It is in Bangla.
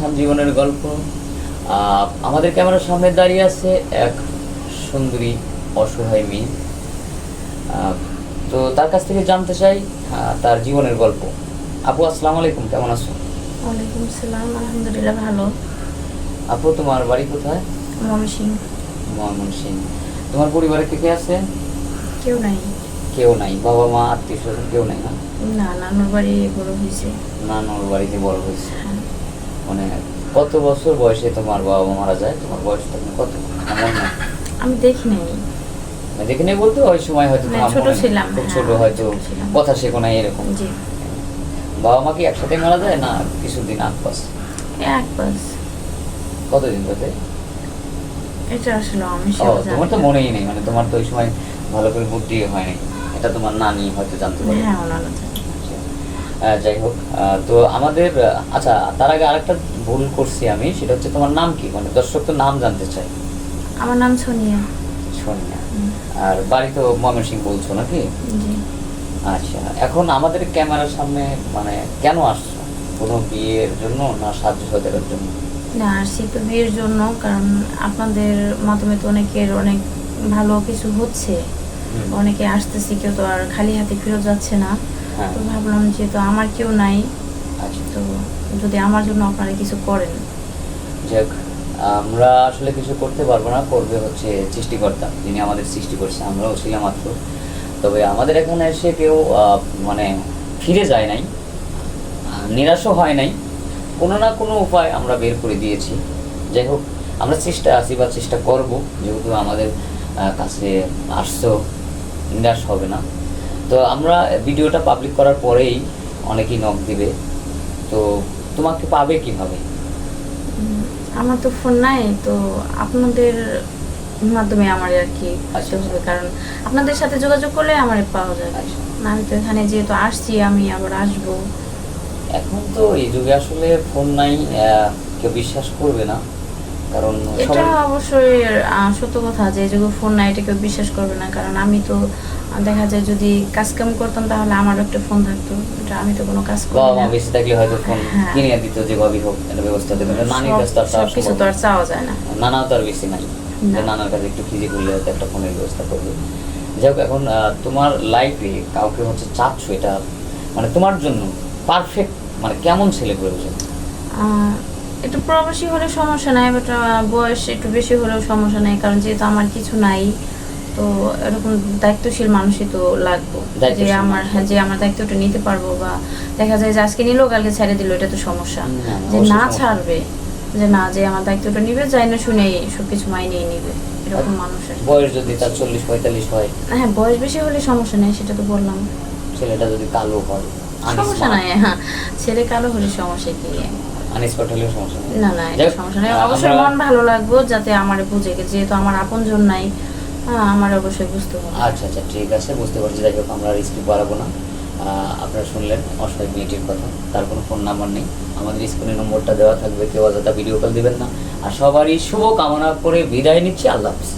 অনুষ্ঠান জীবনের গল্প। আমাদের ক্যামেরার সামনে দাঁড়িয়ে আছে এক সুন্দরী অসহায় মেয়ে। তো তার কাছ থেকে জানতে চাই তার জীবনের গল্প। আপু আসসালামু আলাইকুম, কেমন আছো? ওয়ালাইকুম আসসালাম, আলহামদুলিল্লাহ ভালো। আপু তোমার বাড়ি কোথায়? ময়মনসিংহ। ময়মনসিংহ। তোমার পরিবারে কে কে আছে? কেউ নাই। কেউ নাই? বাবা মা আত্মীয় স্বজন কেউ নাই? না, না, নানুর বাড়ি বড় হয়েছে। নানুর বাড়িতে বড় হয়েছে। হ্যাঁ। মানে কত বছর বয়সে তোমার বাবা মা মারা যায়? তোমার বয়স তখন কত? এমন না আমি দেখি নাই। দেখে নেই বলতে ওই সময় হয়তো তোমার ছোট মনে নেই, ছিলাম। খুব হ্যাঁ, ছোট, হয়তো ছোট ছিলাম। কথা শেখো নাই এরকম। জি, বাবা মা কি একসাথে মারা যায় না কিছুদিন আগ পাশ? এক পাস। কতদিন ধরে? এটা আসলে আমি ও, তোমার তো মনেই নেই, মানে তোমার তো ওই সময় ভালো করে বুদ্ধি হয়নি। এটা তোমার নানি হয়তো জানতে পারে। হ্যাঁ, ওনারা জানে। যাই হোক, তো আমাদের আচ্ছা, তার আগে আরেকটা ভুল করছি আমি, সেটা হচ্ছে তোমার নাম কি? মানে দর্শক তো নাম জানতে চাই। আমার নাম সোনিয়া। সোনিয়া। আর বাড়ি তো ময়মনসিংহ বলছো নাকি? জি। আচ্ছা, এখন আমাদের ক্যামেরার সামনে মানে কেন আসছো? কোনো বিয়ের জন্য না সাজসজ্জার জন্য? না, আসছি তো বিয়ের জন্য, কারণ আপনাদের মাধ্যমে তো অনেকের অনেক ভালো কিছু হচ্ছে। অনেকে আসতেছে, কেউ তো আর খালি হাতে ফেরত যাচ্ছে না। হ্যাঁ। তো ভাবলাম যেহেতু আমার কেউ নাই, আচ্ছা, তো যদি আমার জন্য আপনারা কিছু করেন। যাক, আমরা আসলে কিছু করতে পারবো না, করবে হচ্ছে সৃষ্টিকর্তা, যিনি আমাদের সৃষ্টি করছে। আমরাও ছিলাম মাত্র। তবে আমাদের এখানে এসে কেউ মানে ফিরে যায় নাই, নিরাশও হয় নাই। কোনো না কোনো উপায় আমরা বের করে দিয়েছি। যাই হোক, আমরা চেষ্টা আছি বা চেষ্টা করব, যেহেতু আমাদের কাছে আসছো, নিরাশ হবে না। তো আমরা ভিডিওটা পাবলিক করার পরেই অনেকেই নক দিবে। তো তোমাকে পাবে কিভাবে? আমার তো ফোন নাই, তো আপনাদের মাধ্যমে আমার আর কি আচ্ছা, আসতে হবে, কারণ আপনাদের সাথে যোগাযোগ করলে আমার পাওয়া যাবে। আচ্ছা। না, আমি তো এখানে যেহেতু আসছি, আমি আবার আসবো। এখন তো এই যুগে আসলে ফোন নাই, কেউ বিশ্বাস করবে না, কারণ এটা অবশ্যই সত্য কথা যে যখন ফোন নাই এটা কেউ বিশ্বাস করবে না, কারণ আমি তো দেখা যায় যদি কাজ কাম করতাম তাহলে আমার একটা ফোন থাকতো। এটা আমি তো কোনো কাজ করি বাবা মা না। বেঁচে থাকলে হয়তো ফোন হ্যাঁ। কিনে দিত, যেভাবেই হোক একটা ব্যবস্থা দেবে। নানির কাছে তো আর চাওয়া কিছু সম্ভব তো না। আর চাওয়া যায় না। নানাও তো আর বেশি নাই যে না। নানার কাছে একটু খিজি করলে হয়তো একটা ফোনের ব্যবস্থা করবে। যাই হোক, এখন তোমার লাইফে কাউকে হচ্ছে চাচ্ছ, এটা মানে তোমার জন্য পারফেক্ট মানে কেমন ছেলে প্রয়োজন? একটু প্রবাসী হলে সমস্যা নাই, বাট বয়স একটু বেশি হলেও সমস্যা নাই, কারণ যেহেতু আমার কিছু নাই, তো এরকম দায়িত্বশীল মানুষই তো লাগবে, যে আমার যে আমার দায়িত্বটা নিতে পারবো। বা দেখা যায় যে আজকে নিল কালকে ছেড়ে দিল, এটা তো সমস্যা। যে না ছাড়বে, যে না, যে আমার দায়িত্বটা নিবে, যাই না শুনেই সবকিছু মাইনেই নিবে, এরকম মানুষের। বয়স যদি তার 40-45 হয়? হ্যাঁ, বয়স বেশি হলে সমস্যা নেই, সেটা তো বললাম। ছেলেটা যদি কালো হয়? সমস্যা নাই। হ্যাঁ, ছেলে কালো হলে সমস্যা কি? আনস্পট হলেও সমস্যা নেই? না না, এটা সমস্যা নেই। অবশ্যই মন ভালো লাগবে, যাতে আমার বুঝে, যেহেতু আমার আপনজন নাই, আমার অবশ্যই বুঝতে হবে। আচ্ছা আচ্ছা, ঠিক আছে, বুঝতে পারছি। যাই হোক, আমরা স্ক্রিপ্ট বাড়াবো না। আপনারা শুনলেন অসহায় মেয়েটির কথা। তার কোনো ফোন নাম্বার নেই, আমাদের স্ক্রিনে নম্বরটা দেওয়া থাকবে, কেউ অযথা ভিডিও কল দিবেন না। আর সবারই শুভ কামনা করে বিদায় নিচ্ছি। আল্লাহ হাফিজ।